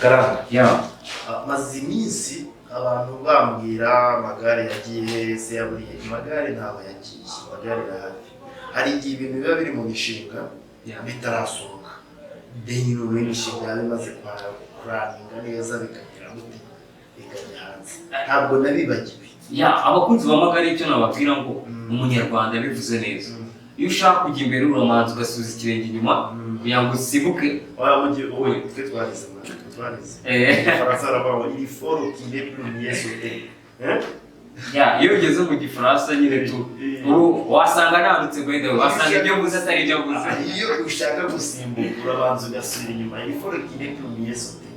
Karanga. Ya. Maze iminsi abantu bambwira amagare yagiye se yaburiye. Amagare ntaho yagiye. Amagare hafi. Hari igihe ibintu biba biri mu mishinga bitarasohoka. Deni n'uruhu imishinga bimaze kuraninga neza bikagira gute bikajya hanze. Ntabwo nabibagiwe. Ya, abakunzi b'amagare icyo nababwira ngo umunyarwanda bivuze neza. Iyo ushaka kujya imbere uramanza ugasubiza ikirenge inyuma kugira ngo usibuke. Wowe twe twarize. Faransa arabaho il faut qu'il ait plus mieux sauté. Ya, iyo ugeze mu gifaransa nyine tu wasanga nandutse gwede wasanga ibyo mvuze atari ibyo mvuze. Iyo ushaka gusimbuka urabanza ugasubira inyuma il faut qu'il ait plus mieux sauté.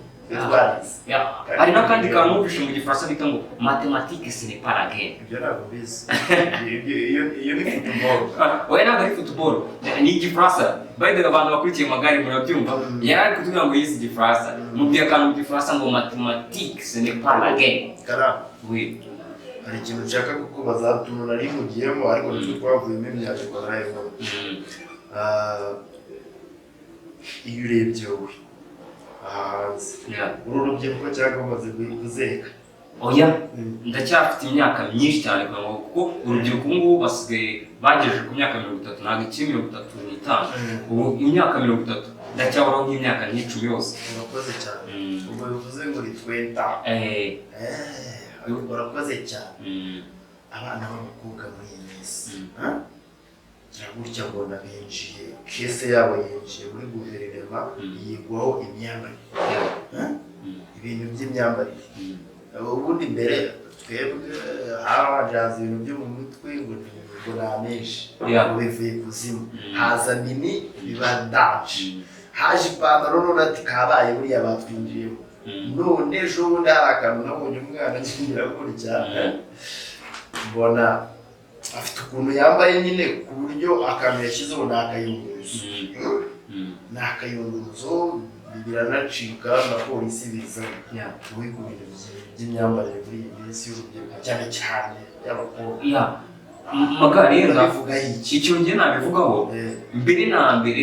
Hari n'akandi kantu wumvishe mu gifaransa bita ngo mathématique ce n'est pas la guerre. Ibyo ntabwo bizi. Iyo ni football. Oya ntabwo ari football. Ni igifaransa. By the way abantu bakurikiye magare murabyumva. Yari ari kutubwira ngo yize igifaransa. Mubwiye akantu mu gifaransa ngo mathématique ce n'est pas la guerre. Karamba. Oui. Hari ikintu nshaka kukubaza tuntu nari mugiyemo ariko nitwe twavuyemo imyandiko nayo. Iyo urebye wowe hanze uru rubyiruko cyangwa umaze kuzeka? Oya, ndacyafite imyaka myinshi cyane kuko urubyiruko ubu ngubu basigaye bagejeje ku myaka 30 ntabwo ikiri 35. Ubu imyaka 30 ndacyaburaho nk'imyaka n'icumi yose. Urakoze cyane. Ubwo bivuze ngo uri 20. Urakoze cyane. Abana b'abakobwa muri iyi minsi gutya mbona binjiye kese yabo yinjiye muri guverinoma yigwaho imyambarire. Ibintu by'imyambarire ubundi mbere twebwe habajaza ibintu byo mu mutwe ngo namenshi bivuye kuzimu. Haza mini biba daje, haje ipantaro none ati kabaye buriya batwinjiyemo. None ejo bundi hari akantu nabonye umwana akingira gutya mbona afite ukuntu yambaye nyine ku buryo akantu yashyizeho ni akayunguruzo biranacika na polisi biza wowe ku bintu by'imyambarire muri iyi minsi y'urubyiruko cyane cyane y'abakobwa. Magare navuga icyo njye nabivugaho mbere na mbere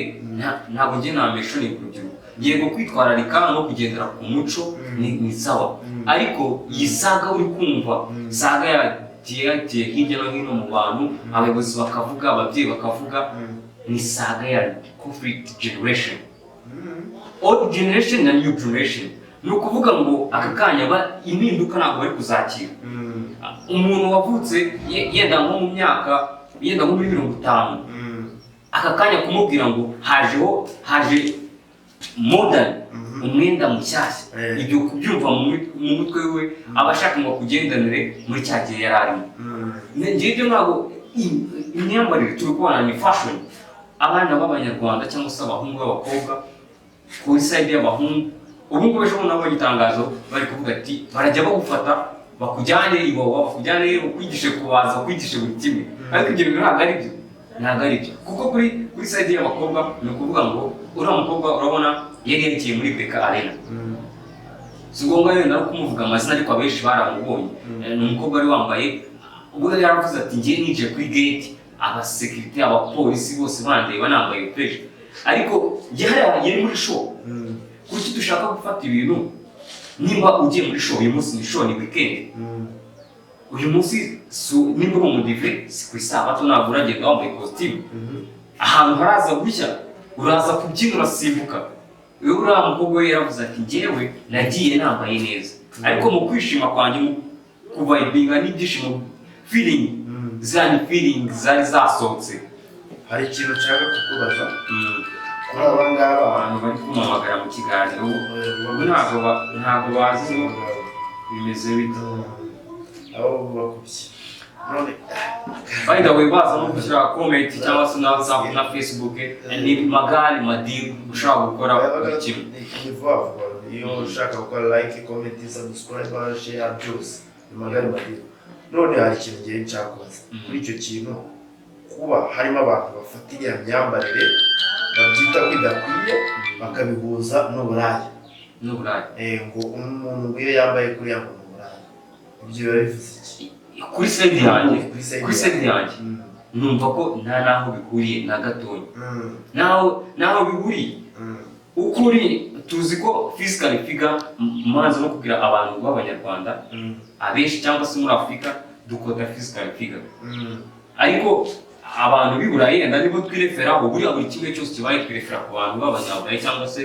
ntabwo njye namesha ni urubyiruko yego kwitwararika no kugendera ku muco ni sawa, ariko yisaga uri kumva saga yagiye hirya no hino mu bantu, abayobozi bakavuga, ababyeyi bakavuga, ni saga ya conflict generation, old generation na new generation. Ni ukuvuga ngo aka kanya impinduka ntabwo bari kuzakira. Umuntu wavutse yenda nko mu myaka yenda nko muri 50 aka kanya kumubwira ngo haje modern umwenda mushyashya, ibyo kubyumva mu mutwe we abashaka ngo kugendanire muri cya gihe yararimo. Ngibyo ntabwo imyambarire turi kubona ni fashion. Abana b'abanyarwanda cyangwa se abahungu b'abakobwa kuri side y'abahungu ubu ngubu ejo nabo bagitangazo bari kuvuga ati barajya bagufata bakujyane iwawa bakujyane ukwigishe kubaza ukwigishe buri kimwe, ariko ibyo bintu ntabwo ari byo kuko kuri side y'abakobwa ni ukuvuga ngo uriya mukobwa urabona yari yagiye muri Beka Arena, si ngombwa yenda no kumuvuga amazina ariko abenshi baramubonye. Ni umukobwa wari wambaye ubwo yaravuze ati ngiye ninjiye kuri gate abasekirite abapolisi bose bandeba nambaye fresh, ariko yari muri show. Kuki dushaka gufata ibintu nimba ugiye muri show uyu munsi ni show ni weekend, uyu munsi nimba uri umudive si ku isabato ntabwo uragenda wambaye costume, ahantu haraza gushya uraza kubyina urasimbuka. Wewe uriya mukobwa we yaravuze ati njyewe nagiye nambaye neza, ariko mu kwishima kwanjye kuvibinga n'ibyishimo feeling zari zasohotse. Hari ikintu nshaka kukubaza kuri aba ngaba abantu bari kumamagara mu kiganiro ubu ntabwo bazi bimeze bite abo bakubye none by the way baza no gushyira comment cyangwa se na WhatsApp na Facebook ni Magare Madiru ushaka gukora ikintu ni vuba iyo ushaka gukora like comment subscribe share byose ni Magare Madiru. None hari ikintu ngiye nshakaza kuri icyo kintu, kuba harimo abantu bafatira imyambarire babyita kwidakwiye bakabihuza n'uburaya. Ngo umuntu iyo yambaye kuri yambaye uburaya, ibyo bivuze iki? Kuri side yanjye numva ko nta naho bihuriye na gatonya. Naho bihuriye ukuri tuzi ko physical figure manza no kugira abantu b'abanyarwanda abenshi cyangwa se muri Afrika dukota physical figure ariko abantu b'Iburayi yenda nibo twireferaho buriya buri kimwe cyose kibaye twirefera ku bantu b'abanyaburayi cyangwa se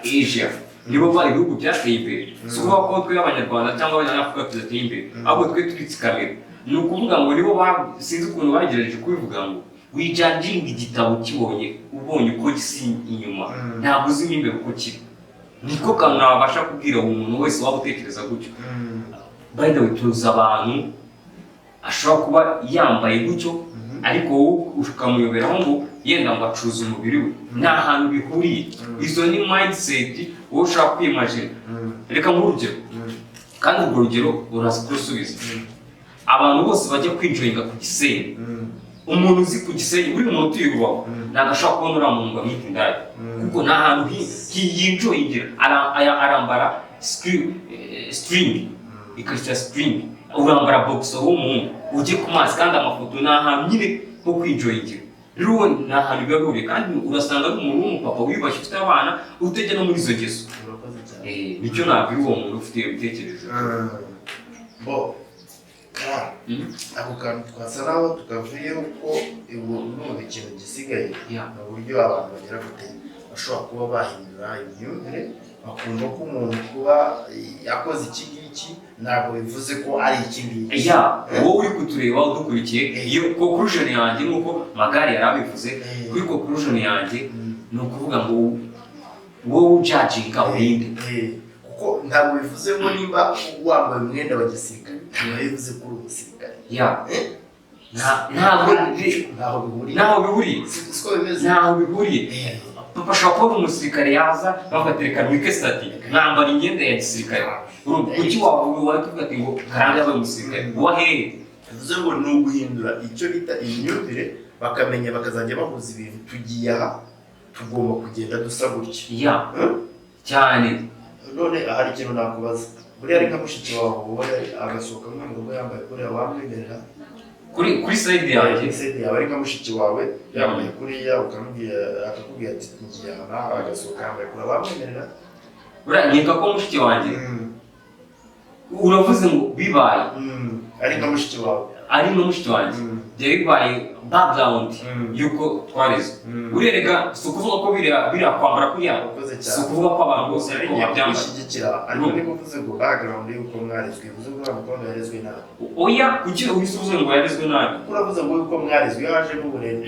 Asia nibo bari ibihugu byateye imbere si ukuvuga ko twe abanyarwanda cyangwa abanyafurika tudateye imbere ahubwo twe turitsikamira ni ukuvuga ngo nibo sinzi ukuntu bagerageje kubivuga ngo wijajinga igitabo kibonye ubonye uko gisi inyuma ntabwo uzi imbere uko kiri niko kantu nabasha kubwira umuntu wese waba utekereza gutyo by the way tuzi abantu ashobora kuba yambaye gutyo ariko wowe ukamuyoberaho ngo yenda ngo acuruza umubiri we nta hantu bihuriye izo ni mindset wowe ushaka kwimagine reka nk'urugero kandi urwo rugero uraza kurusubiza abantu bose bajya kwinjoyinga ku Gisenyi umuntu uzi ku Gisenyi uri umuntu utuye Rubavu ntabwo ashobora kubona uriya muntu ngo amwite indaya kuko nta hantu yinjoyingira arambara string ikarita string urambara boxer w'umuntu ujye ku mazi kandi amafoto ni ahantu nyine ho kwinjoyingira rero ni ahantu biba bihuriye kandi urasanga ari umuntu w'umupapa wiyubashye ufite abana utajya no muri izo ngeso nicyo nabwira uwo muntu ufite ibitekerezo ako kantu twasa naho tukavuyeho ko n'ubu ikintu gisigaye mu buryo abantu bagera gutera bashobora kuba bahindura imyumvire bakumva ko umuntu kuba yakoze iki ngiki ntabwo bivuze ko ari iki ngiki wowe uri kutureba udukurikiye iyo conclusion yanjye nuko Magari yari abivuze kuri conclusion yanjye ni ukuvuga ngo wowe ujudginga urinde kuko ntabwo bivuze ngo nimba wambaye umwenda wa gisirikare ntabwo bivuze ko uri umusirikare ntaho bihuriye bashobora kubona umusirikare yaza bagaterekana wikesitati mwambara imyenda ya gisirikare kuki wavuga ati ngo karanga yabaye umusirikare uwa hehe bivuze ngo ni uguhindura icyo bita imyumvire bakamenya bakazajya bahuza ibintu tugiye aha tugomba kugenda dusa gutya cyane none ahari ikintu nakubaza buriya ari nka mushiki wawe ubona agasohoka mu rugo yambaye kuriya wamwemerera kuri side yanjye ari nka mushiki wawe yambaye kuriya akakubwira ati ngiye aha agasohoka yambaye kuriya wamwemerera buriya nkeka ko mushiki wanjye uravuze ngo bibaye ari nka mushiki wawe ari nka mushiki wanjye byari bibaye background yuko twareze urerega si ukuvuga ko biriya kwambara kuriya si ukuvuga ko abantu bose ariko babyambara ariko niba uvuze ngo background yuko mwarezwe bivuze ngo uriya mukobwa yarezwe nabi oya kuki uhise uvuze ngo yarezwe nabi uravuze ngo yuko mwarezwe iyo haje n'uburere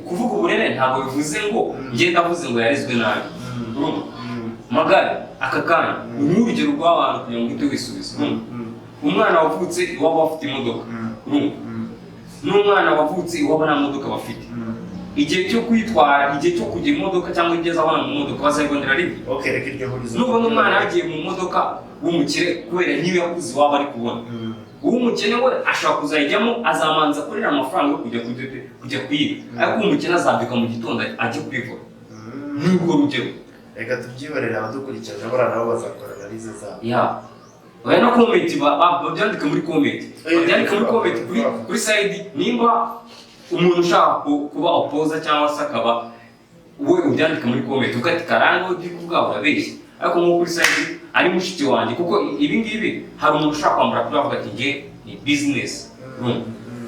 kuvuga uburere ntabwo bivuze ngo ngenda avuze ngo yarezwe nabi Magari aka kanya ni urugero rw'abantu kugira ngo uhite wisubize umwana wavutse iwaba afite imodoka n'umwana wavutse iwaba nta modoka bafite igihe cyo kwitwara igihe cyo kujya imodoka cyangwa igeze abana mu modoka bazayibonera rimwe nubona umwana yagiye mu modoka w'umukire kubera niyo yakuze iwaba ari kubona uw'umukene we ashobora kuzayijyamo azamanza akorera amafaranga yo kujya kuyiga ariko uw'umukene azabyuka mu gitondo ajye kubikora n'urwo rugero reka tubyihorere abadukurikirana bariya nabo bazakora analize zabo oya no comment babyandika muri comment babyandika muri comment kuri side nimba umuntu ushaka kuba opposer cyangwa se akaba we ubyandika muri comment ugati karanga udi kuvuga urabeshya ariko nko kuri side ari mushiki wanjye kuko ibi ngibi hari umuntu ushaka kwambara kuri avuga ati nge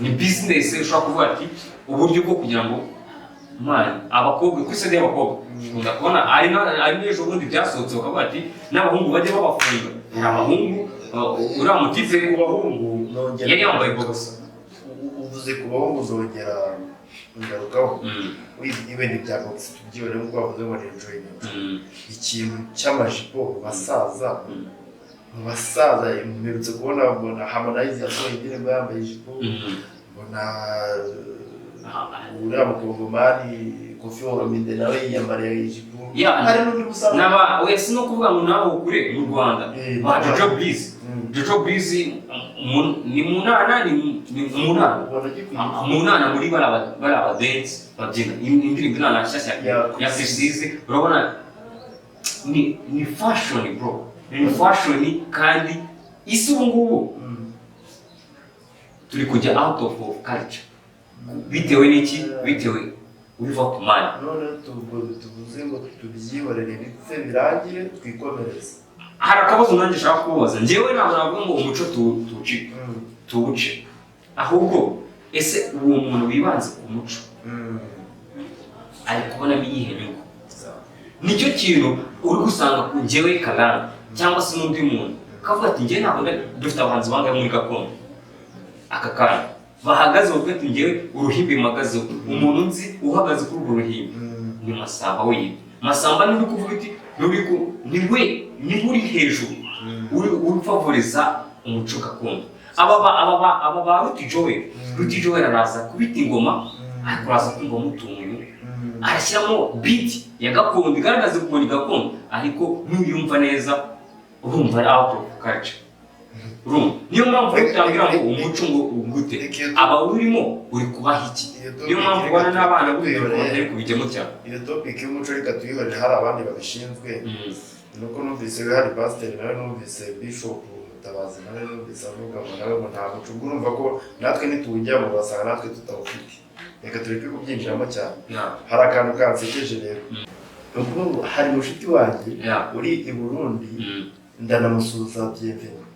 ni business ushaka kuvuga ati uburyo bwo kugira ngo abakobwa kuri side y'abakobwa ukunda kubona ari n'ejo bundi byasohotse bakavuga ati n'abahungu bajya babafunga abahungu uriya mutize ku bahungu yari yambaye box uvuze ku bahungu uzongera ngarukaho ibindi bya box tubyibone nk'uko bavuze ngo ni enjoyment ikintu cy'amajipo mu basaza mperutse kubona Harmonize yasohoye indirimbo yambaye ijipo mbona uriya mukongomani Koffi Olomide nawe yiyambariye ijipo hari n'undi musaza wese no kuvuga ngo nawe ukure mu Rwanda Jojo Breeze ni munana muri baraba dance babyina indirimbo inana nshyashya ya Sisize urabona ni fashion bro ni fashion kandi isi ubu ngubu turi kujya out of culture bitewe n'iki bitewe without money. none tuvuze ngo tubyihorere bipfe birangire twikomereze. Hari akabazo nanjye nshaka kubaza, njyewe ntabwo navuga ngo umuco tuwuce, ahubwo ese uwo muntu wibanze ku muco ari kubonamo iyihe nyungu? Nicyo kintu uri gusanga ku njyewe Karangwa cyangwa se n'undi muntu kavuga ati njyewe ntabwo dufite abahanzi bangahe muri gakondo aka kanya bahagaze bavuga ati njyewe uruhimbi mpagazeho, umuntu nzi uhagaze kuri urwo ruhimbi ni Masamba wenyine. Masamba ni uri kuvuga ati ni uri hejuru uri favoriza umuco gakondo. Aba ba Ruti Joel araza kubita ingoma, araza kumva mutunyu, arashyiramo beat ya gakondo igaragaza ukuntu gakondo, ariko nuyumva neza urumva ari out of culture. Niyo mpamvu utambwira ngo umuco ngo ugute aba urimo uri kubaha iki. Niyo mpamvu ubona n'abana bari kubijyamo cyane. Iyo topic y'umuco reka tuyihorere, hari abandi babishinzwe. Nuko numvise hari pastor nawe, numvise bishop Mutabazi nawe, numvise avuga ngo nawe ngo nta muco. Urumva ko natwe nituwujyamo basanga natwe tutawufite. Reka tureke kubyinjiramo cyane. Hari akantu kansekeje rero. Nuko hari mushiki wanjye uri i Burundi, ndanamusuza Bienvenue.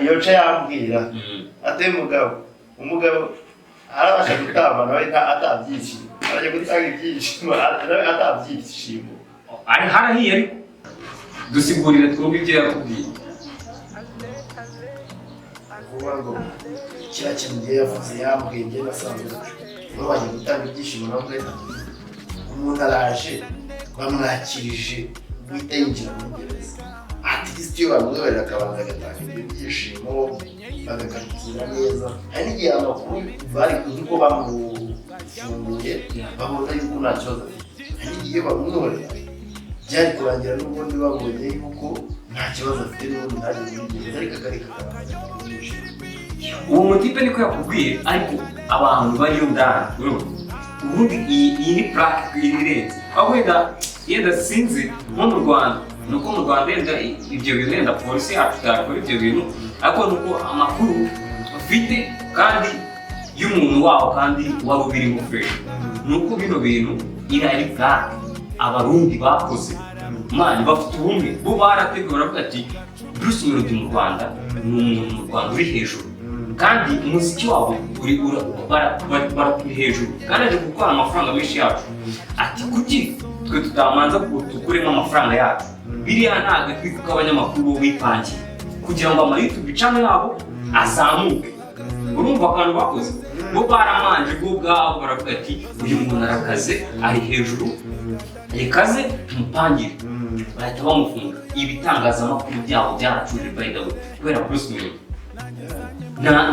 Iyo nca yambwira ate umugabo arabasha gutamba nawe atabyishimo, arajya gutanga ibyishimo nawe atabyishimo. Ari harahiye ariko dusigurire twumve ibyo yakubwiye. Kuvuga ngo kiriya kintu ngiye yavuze yambwiye njye nasanzwe iyo bajya gutanga ibyishimo nawe umuntu araje bamwakirije guhita yinjira mu gereza. At least iyo bamweberera akabanza agatanga ibyishimo bagakarikira neza. Hari n'igihe amakuru bari kuko bamufunguye babona yuko nta kibazo afite. Hari n'igihe bamweberera byari kurangira n'ubundi babonye yuko nta kibazo afite n'ubundi ntajya muri gereza, ariko akareka akabanza ibyishimo. Uwo mutipe niko yakubwiye, ariko abantu bariyo ndani ubundi iyi ni plaque irenze. Aho yenda sinzi nko mu Rwanda, nuko mu Rwanda yenda ibyo bintu yenda polisi yacu itakora ibyo bintu, ariko nuko amakuru ufite kandi y'umuntu wawo kandi wari ubirimo fresh, nuko bino bintu ari plaque abarundi bakoze mani bafite ubumwe. Bo barategura baravuga ati Bruce Melody mu Rwanda ni umuntu mu Rwanda uri hejuru, kandi umuziki wabo barakuri hejuru, kandi aje gukora amafaranga menshi yacu. Ati kuki twe tutamanza tukuremo amafaranga yacu? Biriya nta gatwiko k'abanyamakuru bo bipangiye kugira ngo ama-YouTube channel yabo azamuke. Urumva akantu bakoze? Bo baramanje bo ubwabo baravuga ati uyu muntu arakaze ari hejuru, rekaze tumupangire. Bahita bamufunga. Ibitangazamakuru byabo byaracuje by the way kubera Bruce Melody.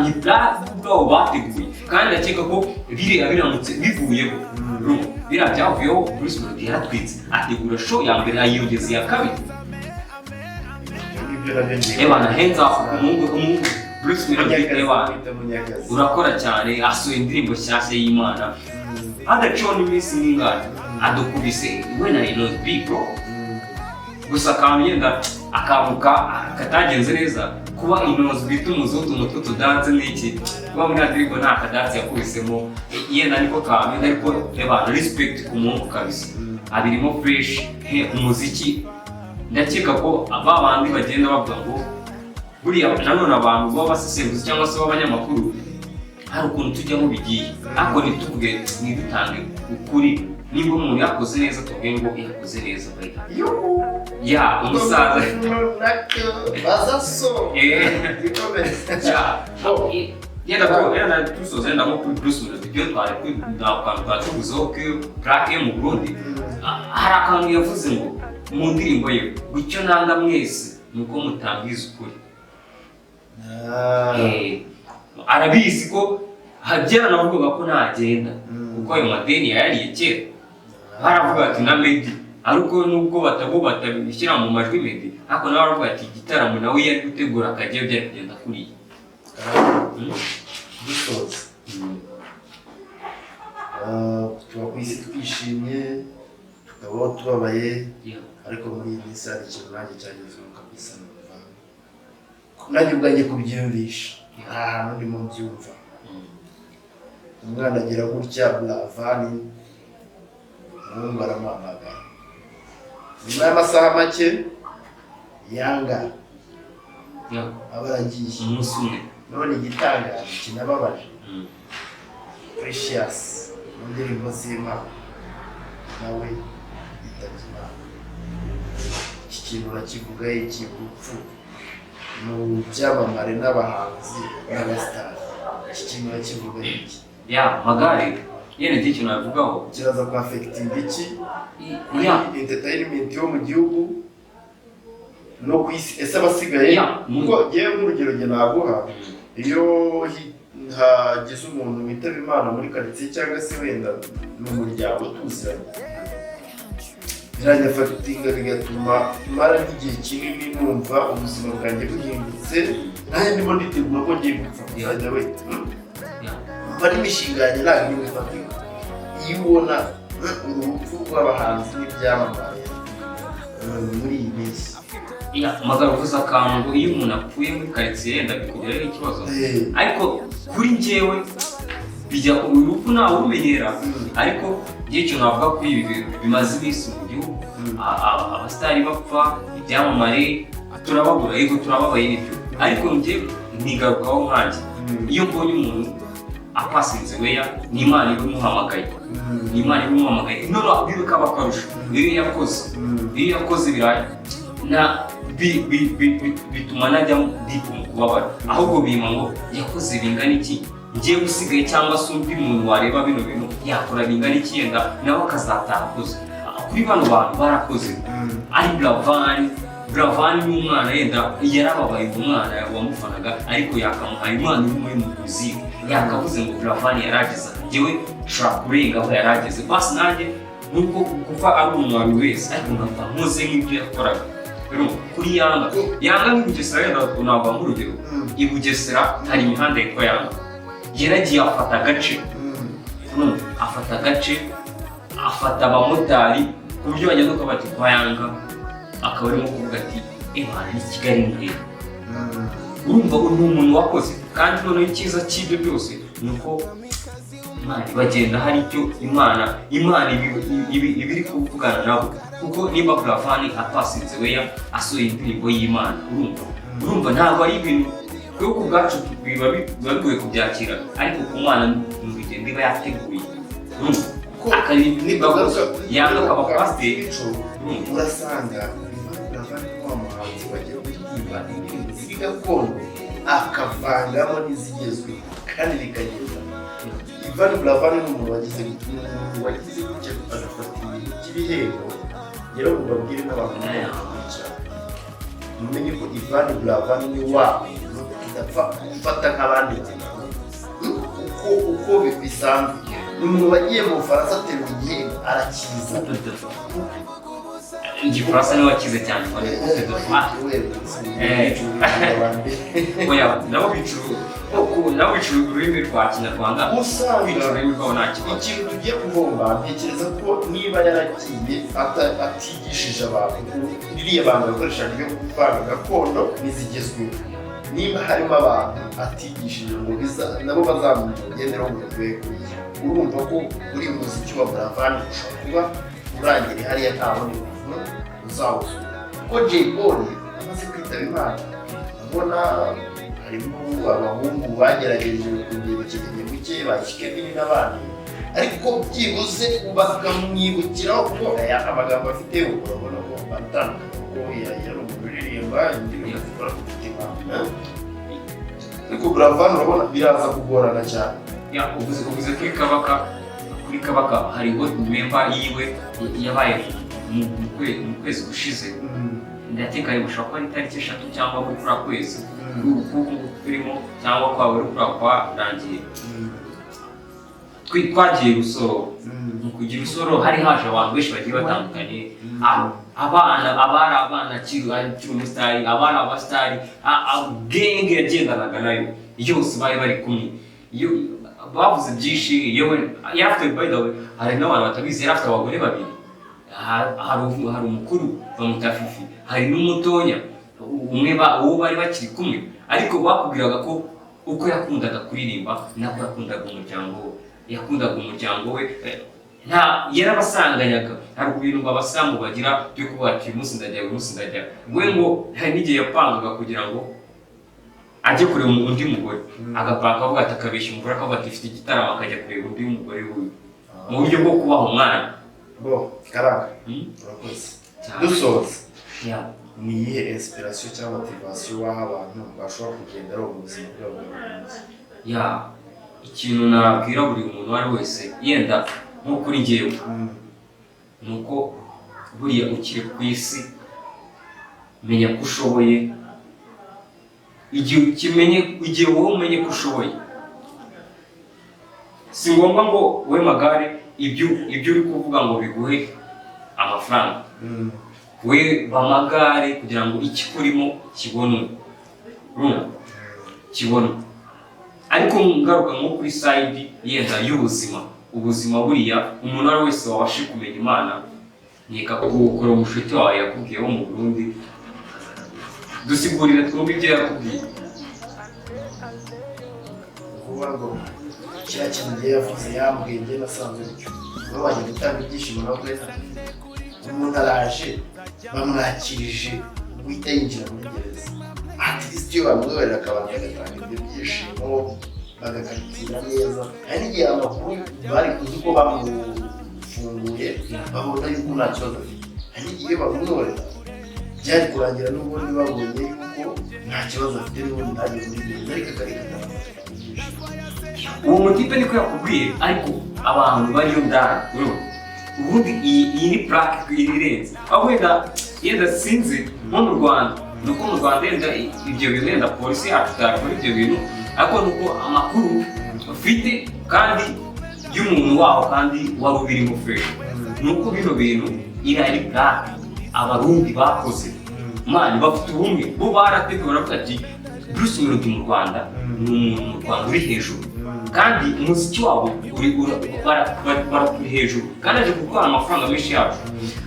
Ni plaque ubwabo bateguye, kandi ndakeka ko biriya biramutse bivuyeho biriya byavuyeho Bruce Melody yaratwitse ategura show ya mbere ayiyongeza iya kabiri. Ebana hands off umungu Bruce Melody urakora cyane, asohoye indirimbo nshyashya y'Imana adaciho n'iminsi n'ingana adukubise when I know big bro. Gusa akantu yenda akamuka katagenze neza kuba inoze bita umuzutu umutwe tudanse n'iki, kuba muri ndirimbo nta kadanse yakubisemo yenda niko kamwe, ariko ebana respect ku muntu kabisa abirimo fresh umuziki. Ndakeka ko aba bandi bagenda bavuga ngo buriya nanone abantu baba basesenguzi cyangwa se b'abanyamakuru hari ukuntu tujyamo bigiye, ariko ntituvuge ntidutange ukuri. Nimba umuntu yakoze neza tuvuge ngo yakoze neza bayita ya umusaza bazaso yenda tusoze yenda nko kuri Bruce Melody ibyo twari twatuvuzeho ko plaque mu Burundi. Hari akantu yavuze ngo mu ndirimbo ye icyo nanga mwese nuko mutabwiza ukuri. Arabizi ko hagera navuga ko ntagenda kuko ayo madeni yariye kera. Baravuga ati na Meddy, ariko nubwo batabishyira mu majwi Meddy, ariko nawe baravuga ati igitaramo nawe yari gutegura akajya byari kugenda kuriya. Dusoza tuba ku isi twishimye tukabaho tubabaye, ariko muri iyi minsi hari ikintu nanjye cyagezweho kabisa, nanjye ubwanjye kubyiyumvisha nta hantu ndimo mbyumva. umwana agira gutya Buravani umuhungu aramuhamagara nyuma y'amasaha make Yanga aba aragiye umunsi umwe. none igitangaje kinababaje Precious mu ndirimbo z'Imana nawe yitabye Imana. Iki kintu urakivuga iki urupfu mu byamamare n'abahanzi n'abasitari, iki kintu urakivuga iki? Magare yene ndi kintu navugaho kiraza ku affecting iki entertainment yo mu gihugu no ku isi ese abasigaye kuko yewe nk'urugero nge naguha iyo hagize umuntu witaba Imana muri quartier cyangwa se wenda mu muryango tuziranye birajya affectinga bigatuma mara nk'igihe kinini numva ubuzima bwanjye buhindutse nanjye ndimo nditegura ko ngiye gupfa kuzajya we bari imishinga yanjye ntabwo iri bufatika. Iyo ubona urupfu rw'abahanzi n'ibyamamare muri iyi minsi magara uvuze akantu iyo umuntu apfuye muri quartier yenda bikugeraho ikibazo, ariko kuri njyewe bijya urupfu ntawe urumenyera, ariko igihe cyo navuga kuri ibi bintu bimaze iminsi mu gihugu abasitari bapfa, ibyamamare turababura, yego turababaye n'ibyo, ariko njye ntigarukaho nkanjye iyo mbonye umuntu apasinze weya ni Imana ibimuhamagaye, ni Imana ibimuhamagaye none bikaba akarusho iyo yakoze birayi bituma najya ndipa mu kubabara, ahubwo bima ngo yakoze bingana iki ngiye gusigaye, cyangwa se undi muntu wareba bino bintu yakora bingana iki yenda nawe akazataha akoze. Kuri bano bantu barakoze ari Buravani n'umwana yenda yarababaye umwana wamufanaga, ariko yakamuhaye Imana imwe mu kuziga yakavuze ngo Buravani yarageze njyewe nshobora kurenga aho yarageze, basi nanjye nuko kuva ari umuntu wese ariko ngapfa nkoze nk'ibyo yakoraga. Kuri Yanga nk'i Bugesera yenda nabwo nk'urugero, i Bugesera hari imihanda yitwa Yanga, yaragiye afata agace afata abamotari ku buryo bagenda uko bati kwa Yanga akaba arimo kuvuga ati Imana ni Kigali nkeya. Urumva ni umuntu wakoze, kandi noneho icyiza cy'ibyo byose ni uko Imana bagenda hari icyo Imana ibiri kuvugana nabo, kuko niba Buravani apasinze weya asohoye indirimbo y'Imana, urumva ntabwo ari ibintu twe ku bwacu biba bigoye kubyakira, ariko ku Mana ni urugendo iba yateguye. Yanga akaba pasiteri, urasanga Buravani nk'umuhanzi wagiye kuririmba indirimbo ziri gakondo akavangamo n'izigezweho kandi bikagenda. Ivan Buravani ni umuntu wagize gutya agafata ibintu by'ibihembo, rero ubabwire n'abantu n'abantu mumenye ko Ivan Buravani ni wabo udapfa gufata nk'abandi uko bisanzwe. Ni umuntu wagiye mu Bufaransa aterura igihembo arakiza. Igifaransa niwe wakize cyane nabo bicuruza ururimi rwa Kinyarwanda, usanga ururimi rwabo nta kibazo. ikintu tugiye kuvomba ntekereza ko niba yaragiye atigishije abantu ririya bantu bakoresha ryo kuvanga gakondo n'izigezweho, niba harimo abantu atigishije ngo nabo bazamugenderaho mu rwego, urumva ko uri umuziki wa Buravani ushobora kuba urangiriye hariya nta wundi muntu uzawuzura. Kuko Jay Polly amaze kwitaba Imana, abona harimo abahungu bagerageje kongera ikigega cye ba Kevin n'abandi, ariko byibuze bakamwibukiraho ko amagambo afite urabona ko atandukanye, kuko yari umuntu uririmba indirimbo zikora ku mutima, ariko Buravani urabona biraza kugorana cyane. Uvuze kuri Kabaka hariho memba yiwe yabaye mu kwezi gushize, ndakeka bishobora kuba ari itariki 3 cyangwa muri kuri kwezi turimo cyangwa kwawe kuri kwarangiye, twagiye Rusoro. Mu kugira Rusoro hari haje abantu benshi bagiye batandukanye, abana kiri umusitari, abana abasitari, genge yagendanaga nayo yose bari kumwe. Iyo bavuze byinshi, yewe yarafite by the way hari n'abantu batabizi, yarafite abagore babiri, hari umukuru bamuta Fifi, hari n'umutonya umwe uwo bari bakiri kumwe, ariko bakubwiraga ko uko yakundaga kuririmba nako yakundaga umuryango we. yakundaga umuryango we, yarabasanganyaga. Hari ibintu abasamu bagira byo kuvuga ati uyu munsi ndajya, uyu munsi ndajya. We ngo hari n'igihe yapangaga kugira ngo ajye kureba undi mugore, agapanga avuga ati akabeshya umugore akavuga ati ifite igitaramo, akajya kureba undi mugore we mu buryo bwo kubaha umwana. Karanga urakoze. Dusoza, ni iyihe inspiration cyangwa motivation waha abantu bashobora kugenderaho mu buzima bwabo bwa buri munsi? Ikintu nabwira buri muntu uwo ari wese, yenda nko kuri njyewe, ni uko buriya ukiri ku isi menya ko ushoboye. Igihe wowe umenye ko ushoboye, si ngombwa ngo we magare ibyo uri kuvuga ngo biguhe amafaranga. We bamagare kugira ngo ikikurimo kibonwe, ariko ngaruka nko kuri side yenda y'ubuzima. Ubuzima buriya umuntu ari wese wabashe kumenya Imana, nika gukora umushuti wawe yakubwiyeho mu Burundi, dusigurire twumve ibyo yakubwiye. Kuvuga ngo kiriya kintu ngiye yavuze yambwiye, njye nasanze bityo, uba wajya gutanga ibyishimo no kweza umuntu araje bamwakirije guhita yinjira muri gereza. At least iyo bamwemerera akabanza agatanga ibyo byishimo bagakatira neza. Hari n'igihe amakuru bari kuzi ko bamufunguye babona yuko nta kibazo afite. Hari n'igihe bamwemerera byari kurangira n'ubundi babonye yuko nta kibazo afite n'ubundi ntagiye muri gereza, ariko akareka uwo mutipe niko yakubwiye. Ariko abantu bariyo ndani ubundi iyi ni plaque irirenze. Aho yenda sinzi nko mu Rwanda, nuko mu Rwanda yenda ibyo bintu yenda polisi yacu itakora ibyo bintu, ariko nuko amakuru ufite kandi y'umuntu waho kandi wari ubirimo fresh, nuko bino bintu iri plaque abarundi bakoze mani bafite ubumwe. Bo barateguye baravuga ati Bruce Melody mu Rwanda ni umuntu mu Rwanda uri hejuru, kandi umuziki wabo barakuri hejuru, kandi aje gukora amafaranga menshi yacu.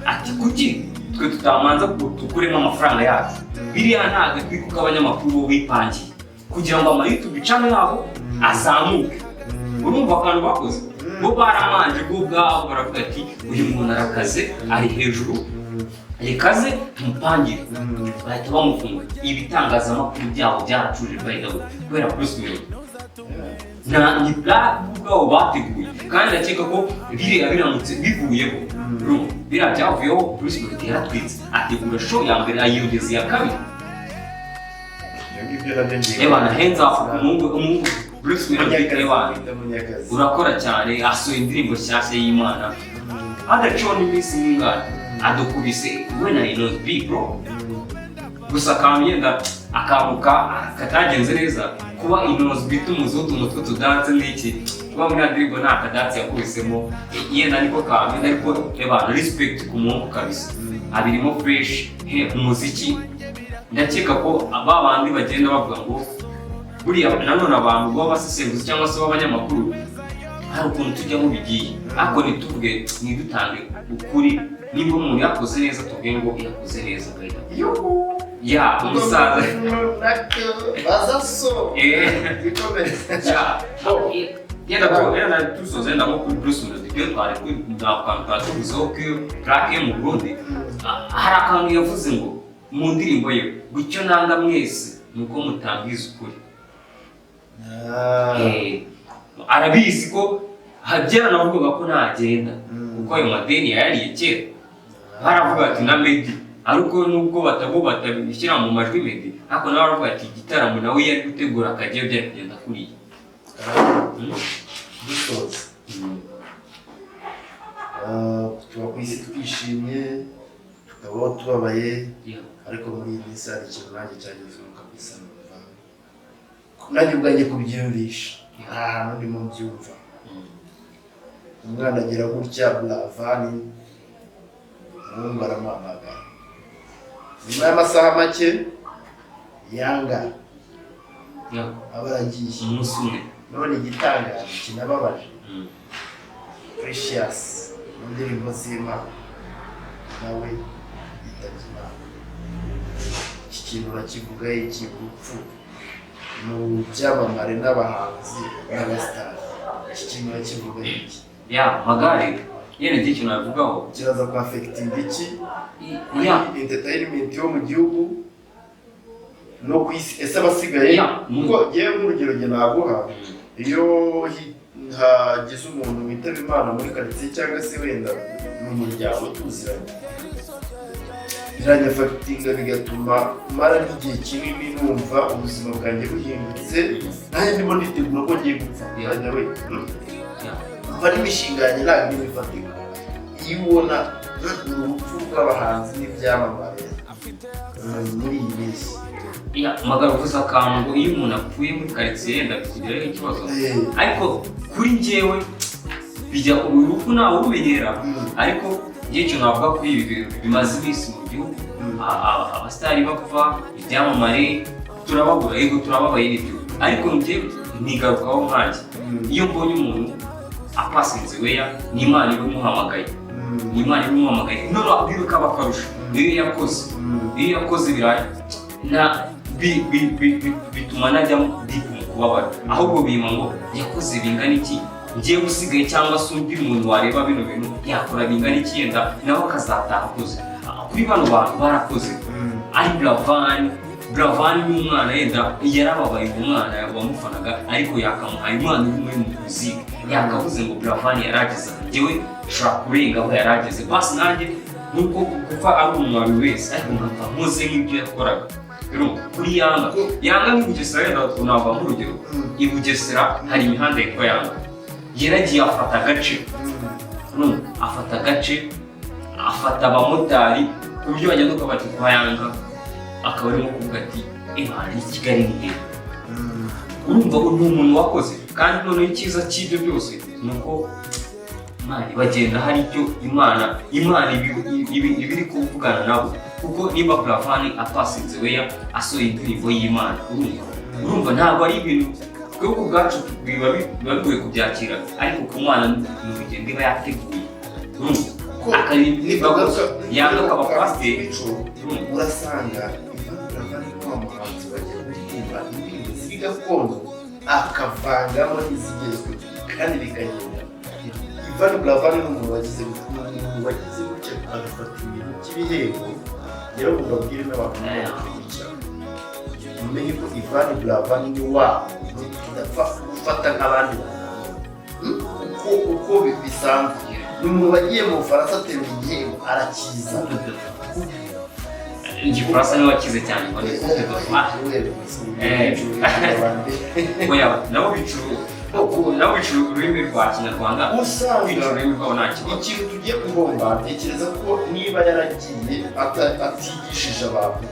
Ati kuki twe tutamanza dukuremo amafaranga yacu? Biriya ntabwo twiko k'abanyamakuru bo bipangiye kugira ngo ama YouTube channel yabo azamuke. Urumva akantu bakoze? Bo baramanje bo ubwabo baravuga ati uyu muntu arakaze, ari hejuru, rekaze tumupangire. Bahita bamufunga. Ibitangazamakuru byabo byaracuje bayigaho kubera Bruce Melody. Ni plaque ubwabo bateguye, kandi ndakeka ko biriya biramutse bivuyeho, biriya byavuyeho Bruce Melody yaratwitse ategura show ya mbere ayiyongeza iya kabiri. Ebana hands off umungu Bruce Melody ebana urakora cyane, asohoye indirimbo nshyashya y'Imana, adacona iminsi n'ingana adukubise when I know big bro. Gusa akantu yenda akamuka katagenze neza, kuba inoze bita umuzutu umutwe tudanse n'iki, kuba muri ndirimbo nta kadanse yakubisemo yenda niko kantu. Ariko ebana respect ku muntu kabisa, abirimo fresh umuziki. Ndakeka ko aba bandi bagenda bavuga ngo buriya nanone abantu baba basesenguzi cyangwa se b'abanyamakuru hari ukuntu tujyamo bigiye, ariko ntituvuge ntidutange ukuri. Niba umuntu yakoze neza tuvuge ngo yakoze neza gaida ya umusaza bazaso yenda tusoze nda nko kuri Bruce Melody byo twari tuvuzeho ko plaque mu Burundi. Hari akantu yavuze ngo mu ndirimbo ye, gucyo nanga mwese nuko mutabwiza ukuri. Arabizi ko habyara navuga ko ntagenda kuko ayo madeni yariye kera. Baravuga ati na Meddy, ariko nubwo batabishyira mu majwi Meddy, ariko nawe baravuga ati igitaramo nawe yari gutegura akajya byari kugenda kuriya. Dusoza tuba ku isi twishimye, tukabaho tubabaye, ariko muri iyi minsi hari ikintu nanjye cyagezweho kabisa. Nanjye ubwanjye kubyiyumvisha nta hantu ndimo mbyumva. Umwana agira gutya Buravani umuhungu aramuhamagara, nyuma y'amasaha make Yanga aba aragiye umunsi umwe. none igitangaje kinababaje, Precious mu ndirimbo z'Imana nawe yitabye Imana. Iki kintu urakivuga iki urupfu mu byamamare n'abahanzi n'abasitari? iki kintu bakivuga iki ya magare yene ikintu navugaho kiraza ku affecting iki entertainment yo mu gihugu no ku isi ese abasigaye kuko yewe nk'urugero njye naguha iyo hagize umuntu witaba Imana muri quartier cyangwa se wenda mu muryango tuziranye biranyafatinga bigatuma mara n'igihe kinini numva ubuzima bwanjye buhindutse nanjye ndimo nditegura ko ngiye gupfa yajya we mva n'imishinga yanjye ntabwo ibifatika iyo ubona urupfu rw'abahanzi n'ibyamamare muri iyi minsi magara uvuze akantu ngo iyo umuntu apfuye muri quartier yenda bikugiraho ikibazo ariko kuri njyewe bijya urupfu nawe urumenyera ariko icyo navuga kuri ibi bintu bimaze iminsi mu gihugu abasitari bapfa ibyamamare turababura yego turababaye n'ibyo ariko njye ntigarukaho nkanjye iyo mbonye umuntu apasinze weya n'Imana ibimuhamagaye none bikaba akarusho iyo yakoze birayi bituma najyamo dipu mu kubabara ahubwo bima ngo yakoze bingana iki ngiye gusigaye cyangwa se undi muntu wareba bino bintu yakora bingana iki yenda nawe akazataha akoze kuri bano bantu barakoze ari Buravan n'umwana yenda yarababaye umwana wamufanaga ariko yakamuhaye umwana uri muri muzika yakavuze ngo Buravan yarageze njyewe ushobora kurenga aho yarageze basi nanjye nuko kuva ari umwami wese ariko nkapfa nkoze nk'ibyo yakoraga kuri Yanga ni Bugesera yenda tunava mu rugero i Bugesera hari imihanda yitwa Yanga yaragiye afata agace afata abamotari ku buryo bajya no kabati kwa Yanga akaba arimo kuvuga ati Imana ni Kigali ni urumva uyu muntu wakoze kandi noneho icyiza cy'ibyo byose ni uko Imana bagenda hari icyo Imana ibiri kuvugana nabo kuko niba Buravan apasinze weya asohoye indirimbo y'Imana urumva ntabwo ari ibintu twe ku bwacu biba bigoye kubyakira ariko ku mwana ni urugendo iba yateguye Yanga akaba pasiteri urasanga Buravan n'umuhanzi bagiye kuririmba indirimbo ziri gakondo akavangamo n'izigezweho kandi bikagenda Buravan ni umuntu wagize gutya agafata ibintu by'ibihembo rero mubabwire n'abantu bakurikira mumenye ko Buravan ni wabo udapfa gufata nk'abandi uko bisanzwe ni umuntu wagiye mu Bufaransa ateruye igihembo arakiza Igifaransa niwe wakize cyane nabo bicuruza ururimi rwa Kinyarwanda usanga ururimi rwabo nta kibazo ikintu tugiye guhomba ntekereza ko niba yaragiye atigishije abantu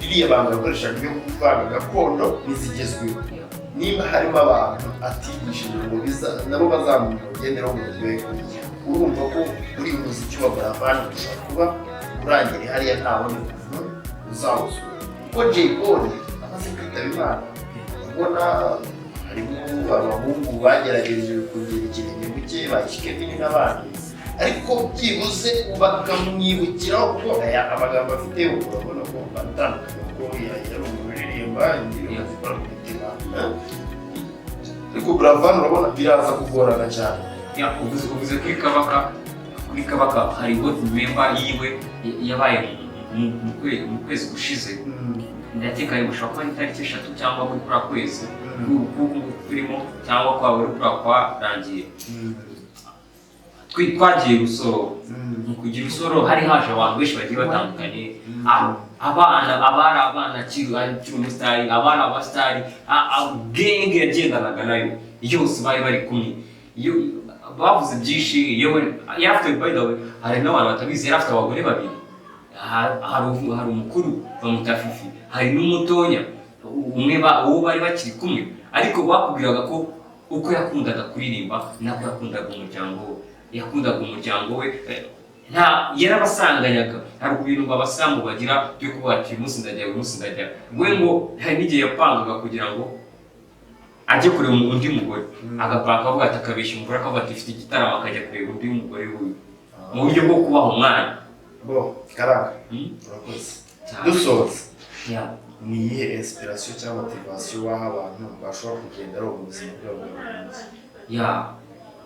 iriya banga bakoreshaga ibyo kuvanga gakondo n'izigezweho niba harimo abantu atigishije ngo nabo bazamenya urugendero mu rwego urumva ko uri umuziki wa Buravan ushobora kuba urangiriye hariya nta wundi muntu uzawusura kuko Jay Polly amaze kwitaba Imana ubona harimo abahungu bagerageje kugira ikirenge mu cye ba Kevin n'abandi ariko byibuze bakamwibukiraho kuko amagambo afite urabona ko atandukanye kuko yari umuririmba indirimbo zikora ku mutima ariko Buravan urabona biraza kugorana cyane uvuze kuri Kabaka hariho memba yiwe yabaye mu kwezi gushize ndakeka bishobora kuba ari itariki 3 cyangwa muri kuri kwezi turimo cyangwa kwaba uri kwarangiye twagiye Rusoro mu kugira Rusoro hari haje abantu benshi bagiye batandukanye abana kiri umusitari abana abasitari genge yagendanaga nayo yose bari kumwe bavuze byinshi yarafite by the way hari n'abantu batabizi yarafite abagore babiri hari umukuru bamutafifi hari n'umutonya umwe uwo bari bakiri kumwe ariko bakubwiraga ko uko yakundaga kuririmba nako yakundaga umuryango we yarabasanganyaga hari ibintu babasamu bagira byo kuba ati umunsi ndajya we ngo hari n'igihe yapangaga kugira ngo ajye kureba undi mugore agapanga avuga ati akabeshya umugore akavuga ati ifite igitaramo akajya kureba undi mugore wuyu mu buryo bwo kubaha umwanya karanga urakoze dusoza ni iyihe inspiration cyangwa motivation waha abantu bashobora kugenda ari ubuzima bwabo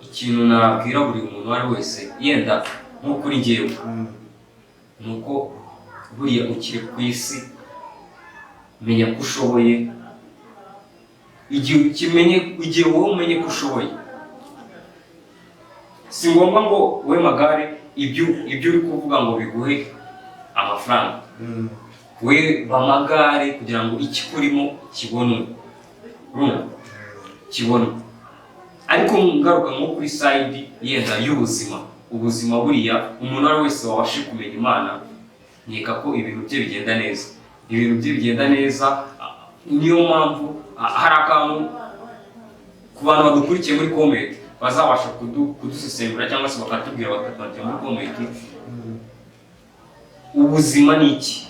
ikintu nabwira buri muntu uwo ari wese yenda nko kuri njyewe ni uko buriya ukiri ku isi menya ko ushoboye, igihe wowe umenye ko ushoboye, si ngombwa ngo we Magare ibyo uri kuvuga ngo biguhe amafaranga, we ba Magare kugira ngo ikikurimo kibonwe ariko ngaruka nko kuri side yenda y'ubuzima. Ubuzima buriya umuntu ari wese wabashe kumenya Imana nkeka ko ibintu bye bigenda neza, niyo mpamvu hari akantu ku bantu badukurikiye muri comment bazabasha kudusesengura cyangwa se bakatubwira bakatwandikira muri comment ubuzima ni iki.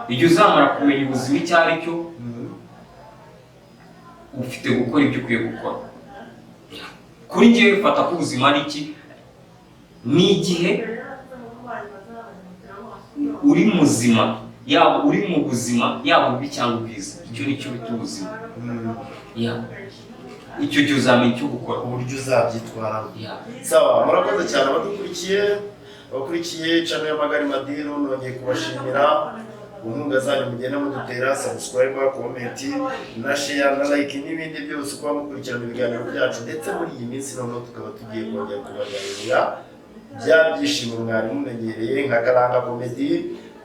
Igihe uzamara kumenya ubuzima icyo ari cyo, ufite gukora ibyo ukwiye gukora. Kuri njyewe fata ko ubuzima ari iki, ni igihe uri muzima, yaba uri mu buzima yaba ubi cyangwa ubwiza, icyo nicyo bita ubuzima. Icyo gihe uzamenya icyo gukora, uburyo uzabyitwaramo. Sawa, murakoze cyane abakurikiye channel ya Magare Madiru. Nongeye kubashimira inkunga zanyu mugenda mudutera, subscribe, comment na share na like n'ibindi byose kuba mukurikirana ibiganiro byacu, ndetse muri iyi minsi noneho tukaba tugiye kongera kubaganirira bya byishimo mwari mumenyereye nka Karanga Comedy,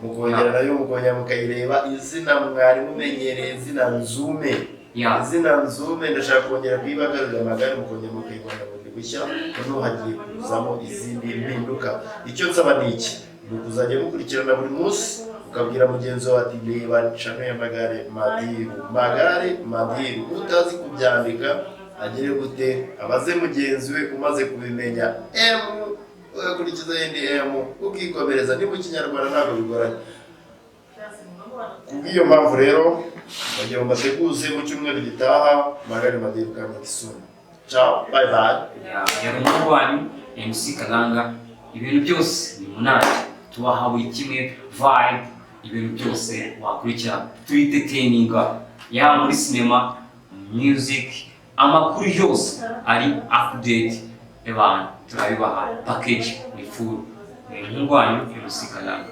mukongera nayo mukongera mukayireba. Izina mwari mumenyereye, izina Nzume, izina Nzume ndashaka kongera kuyibagarurira Magare, mukongera mukayibona bundi bushya, noneho hagiye kuzamo izindi mpinduka. Icyo nsaba ni iki, ni ukuzajya mukurikirana buri munsi, ukabwira mugenzi wawe ati reba channel ya Magare Madiru. Utazi kubyandika agire gute, abaze mugenzi we umaze kubimenya ugakurikiza yindi ukikomereza. Ni mu Kinyarwanda ntabwo bigoranye. Kubw'iyo mpamvu rero bagiye mu mateguze mu cyumweru gitaha Magare Madiru coming soon. Ciao, bye bye. Yari umurwanyi MC Karanga, ibintu byose ni munani, tubaha buri kimwe vibe, ibintu byose wakurikira turi entertaininga, yaba muri cinema, music, amakuru yose ari update abantu turabibaha, package ni full. Umurwanyi MC Karanga.